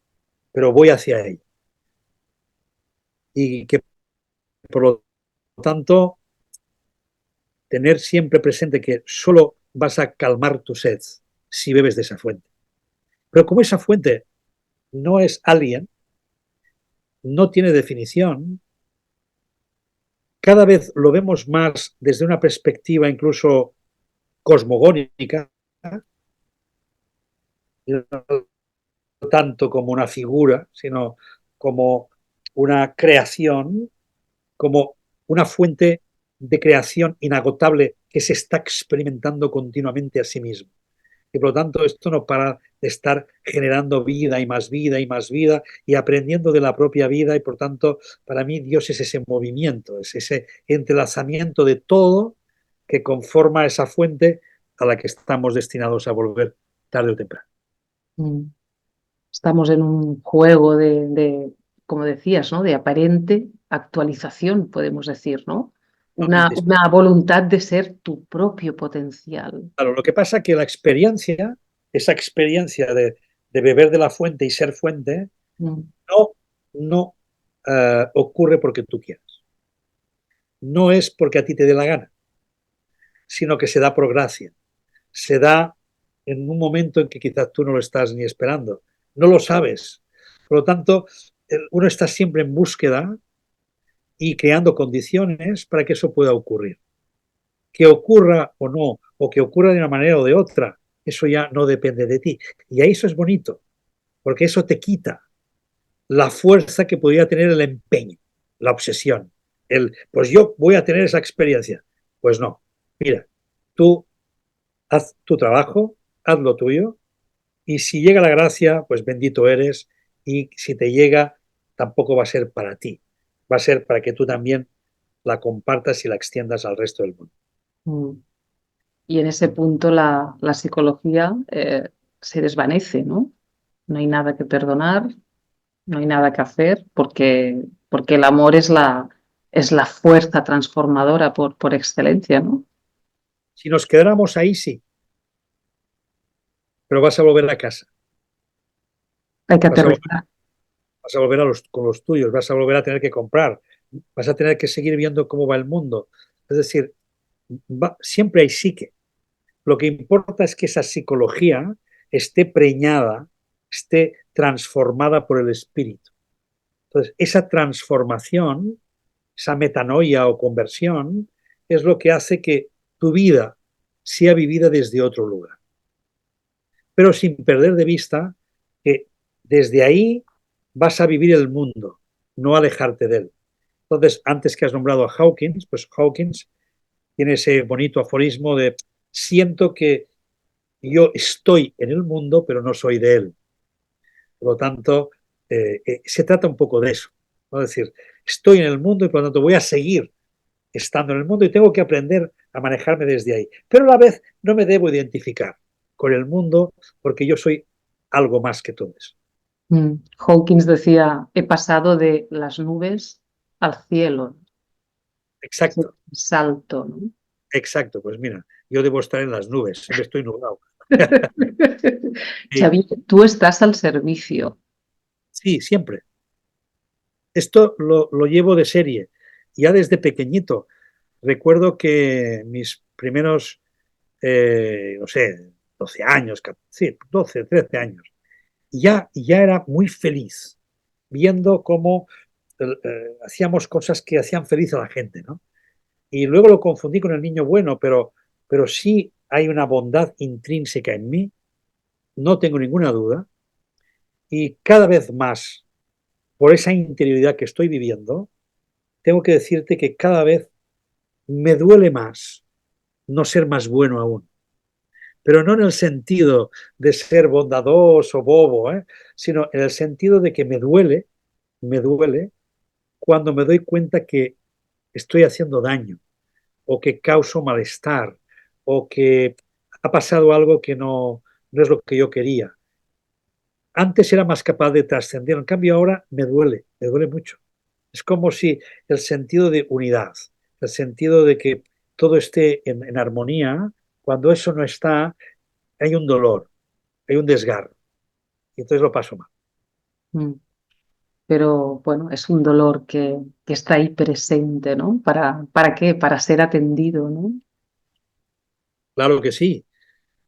pero voy hacia ella. Y que, por lo tanto, tener siempre presente que solo vas a calmar tu sed si bebes de esa fuente. Pero como esa fuente no es alguien, no tiene definición, cada vez lo vemos más desde una perspectiva incluso cosmogónica, no tanto como una figura, sino como una creación, como una fuente de creación inagotable que se está experimentando continuamente a sí mismo. Y por lo tanto esto no para de estar generando vida y más vida y más vida y aprendiendo de la propia vida y por tanto para mí Dios es ese movimiento, es ese entrelazamiento de todo que conforma esa fuente a la que estamos destinados a volver tarde o temprano.
Mm. Estamos en un juego como decías, ¿no? De aparente actualización, podemos decir, ¿no?
Totalmente.
Una voluntad de ser tu propio potencial.
Claro, lo que pasa es que la experiencia, esa experiencia de beber de la fuente y ser fuente,
Mm,
no, no ocurre porque tú quieras. No es porque a ti te dé la gana, sino que se da por gracia. Se da en un momento en que quizás tú no lo estás ni esperando. No lo sabes. Por lo tanto, uno está siempre en búsqueda y creando condiciones para que eso pueda ocurrir. Que ocurra o no, o que ocurra de una manera o de otra, eso ya no depende de ti. Y ahí eso es bonito, porque eso te quita la fuerza que podría tener el empeño, la obsesión. Pues yo voy a tener esa experiencia. Pues no. Mira, tú haz tu trabajo, haz lo tuyo, y si llega la gracia, pues bendito eres, y si te llega, tampoco va a ser para ti, va a ser para que tú también la compartas y la extiendas al resto del mundo.
mm. Y en ese punto la psicología se desvanece, ¿no? No hay nada que perdonar, no hay nada que hacer, porque el amor es la fuerza transformadora por excelencia, ¿no?
Si nos quedáramos ahí, sí, pero vas a volver a casa,
Hay que
vas a volver,
aterrizar.
vas a volver con los tuyos, vas a volver a tener que comprar, vas a tener que seguir viendo cómo va el mundo. Es decir, siempre hay psique. Lo que importa es que esa psicología esté preñada, esté transformada por el espíritu. Entonces, esa transformación, esa metanoia o conversión, es lo que hace que tu vida sea vivida desde otro lugar. Pero sin perder de vista que desde ahí vas a vivir el mundo, no alejarte de él. Entonces, antes que has nombrado a Hawkins, pues Hawkins tiene ese bonito aforismo de siento que yo estoy en el mundo, pero no soy de él. Por lo tanto, se trata un poco de eso. ¿No? Es decir, estoy en el mundo y por lo tanto voy a seguir estando en el mundo y tengo que aprender a manejarme desde ahí. Pero a la vez no me debo identificar con el mundo porque yo soy algo más que todo eso.
Hawkins decía, he pasado de las nubes al cielo. Ese
Exacto,
salto, ¿no?
exacto. Pues mira, yo debo estar en las nubes, siempre estoy nublado. Sí,
Xavier, tú estás al servicio.
sí, siempre. Esto lo llevo de serie. Ya desde pequeñito. Recuerdo que mis primeros, no sé, 12 años, sí, 12, 13 años, ya era muy feliz viendo cómo hacíamos cosas que hacían feliz a la gente, ¿no? Y luego lo confundí con el niño bueno, pero sí hay una bondad intrínseca en mí, no tengo ninguna duda, y cada vez más, por esa interioridad que estoy viviendo, tengo que decirte que cada vez me duele más no ser más bueno aún, pero no en el sentido de ser bondadoso, bobo, sino en el sentido de que me duele cuando me doy cuenta que estoy haciendo daño o que causo malestar o que ha pasado algo que no es lo que yo quería. Antes era más capaz de trascender, en cambio ahora me duele mucho. Es como si el sentido de unidad, el sentido de que todo esté en armonía, cuando eso no está, hay un dolor, hay un desgarro, y entonces lo paso mal.
Mm. Pero bueno, es un dolor que está ahí presente, ¿no? ¿Para qué? Para ser atendido, ¿no?
Claro que sí,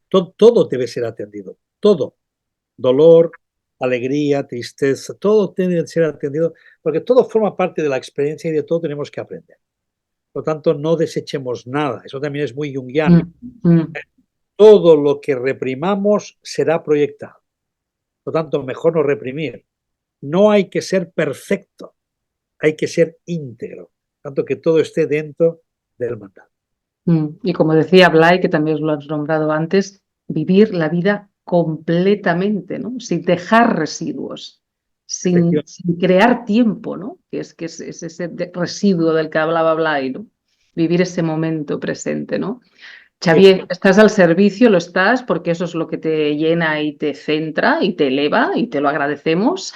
todo debe ser atendido, todo, dolor, alegría, tristeza, todo tiene que ser atendido, porque todo forma parte de la experiencia y de todo tenemos que aprender. Por lo tanto, no desechemos nada, eso también es muy junguiano.
Mm, mm,
Todo lo que reprimamos será proyectado. Por lo tanto, mejor no reprimir. No hay que ser perfecto, hay que ser íntegro, tanto que todo esté dentro del mandato.
mm. Y como decía Blay, que también lo has nombrado antes, vivir la vida completamente, ¿no? Sin dejar residuos,
Efectivamente.
sin crear tiempo, ¿no? Que es ese residuo del que hablaba Blay, ¿no? Vivir ese momento presente, ¿no? Xavier, estás al servicio, lo estás, porque eso es lo que te llena y te centra y te eleva y te lo agradecemos.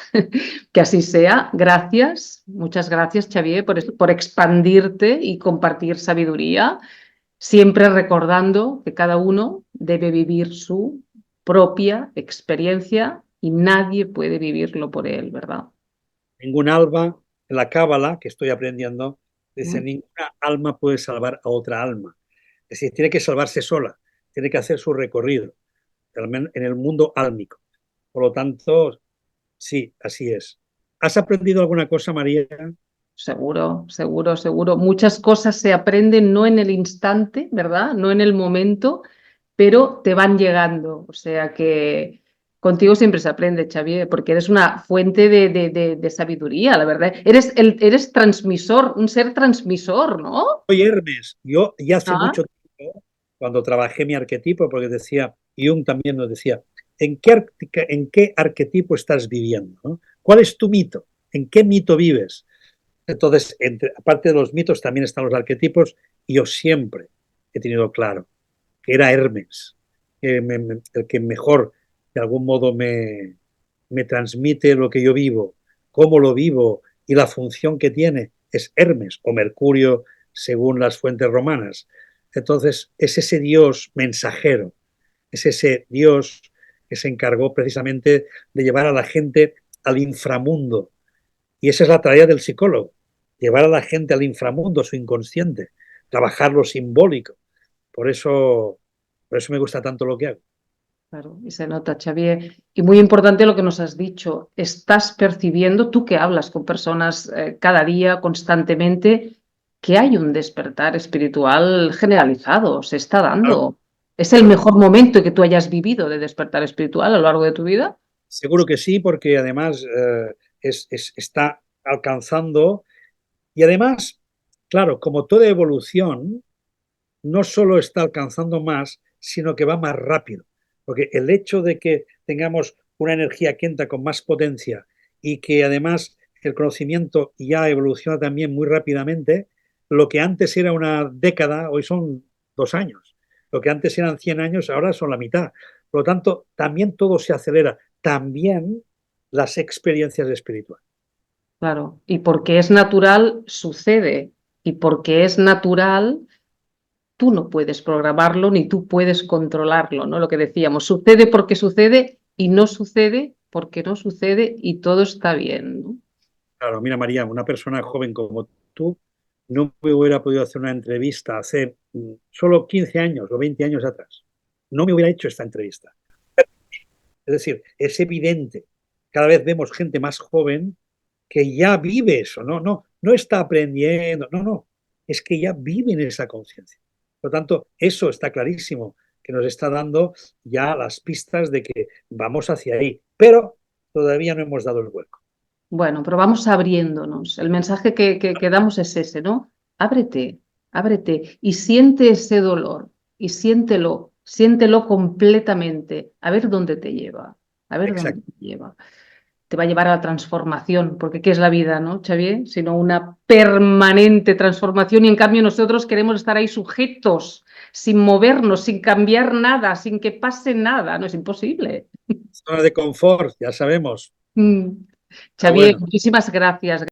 Que así sea. Gracias, muchas gracias, Xavier, por expandirte y compartir sabiduría, siempre recordando que cada uno debe vivir su propia experiencia y nadie puede vivirlo por él, ¿verdad?
Ningún alma, en la cábala que estoy aprendiendo, dice,
¿Mm?
ninguna alma puede salvar a otra alma. Es decir, tiene que salvarse sola, tiene que hacer su recorrido en el mundo álmico. Por lo tanto, sí, así es. ¿Has aprendido alguna cosa, María?
Seguro, seguro, seguro. Muchas cosas se aprenden no en el instante, ¿verdad? No en el momento, pero te van llegando. O sea que contigo siempre se aprende, Xavier, porque eres una fuente de sabiduría, la verdad. Eres transmisor, un ser transmisor, ¿no?
Soy Hermes. Yo ya hace
Ah,
mucho tiempo, cuando trabajé mi arquetipo, porque decía, Jung también nos decía, ¿en qué arquetipo estás viviendo? ¿No? ¿Cuál es tu mito? ¿En qué mito vives? Entonces, aparte de los mitos, también están los arquetipos, y yo siempre he tenido claro que era Hermes, el que mejor, de algún modo, me transmite lo que yo vivo, cómo lo vivo y la función que tiene, es Hermes o Mercurio, según las fuentes romanas. Entonces, es ese Dios mensajero, es ese Dios que se encargó precisamente de llevar a la gente al inframundo, y esa es la tarea del psicólogo, llevar a la gente al inframundo, a su inconsciente, trabajar lo simbólico. Por eso, por eso me gusta tanto lo que hago.
claro, y se nota, Xavier. Y muy importante lo que nos has dicho. Estás percibiendo, tú que hablas con personas cada día, constantemente, que hay un despertar espiritual generalizado, se está
Claro,
dando. ¿Es el
claro.
mejor momento que tú hayas vivido de despertar espiritual a lo largo de tu vida?
Seguro que sí, porque además está alcanzando y además, claro, como toda evolución, no solo está alcanzando más, sino que va más rápido. Porque el hecho de que tengamos una energía que entra con más potencia y que además el conocimiento ya evoluciona también muy rápidamente, lo que antes era una década, hoy son 2 años. Lo que antes eran 100 años, ahora son la mitad. Por lo tanto, también todo se acelera. También las experiencias espirituales.
claro. Y porque es natural, sucede. Y porque es natural, tú no puedes programarlo ni tú puedes controlarlo, ¿no? Lo que decíamos, sucede porque sucede y no sucede porque no sucede y todo está bien, ¿no?
Claro, mira, María, una persona joven como tú no me hubiera podido hacer una entrevista hace solo 15 años o 20 años atrás. No me hubiera hecho esta entrevista. Es decir, es evidente. Cada vez vemos gente más joven que ya vive eso, no está aprendiendo, no, es que ya viven esa conciencia. Por lo tanto, eso está clarísimo, que nos está dando ya las pistas de que vamos hacia ahí, pero todavía no hemos dado el vuelco.
Bueno, pero vamos abriéndonos. El mensaje que damos es ese, ¿no? Ábrete, ábrete y siente ese dolor y siéntelo, siéntelo completamente. A ver dónde te lleva, a ver dónde
Exacto.
te lleva. Te va a llevar a la transformación, porque ¿qué es la vida, no, Xavier? Sino una permanente transformación y en cambio nosotros queremos estar ahí sujetos, sin movernos, sin cambiar nada, sin que pase nada. No es imposible.
Zona de confort, ya sabemos.
Mm.
Pero
Xavier,
bueno.
muchísimas gracias.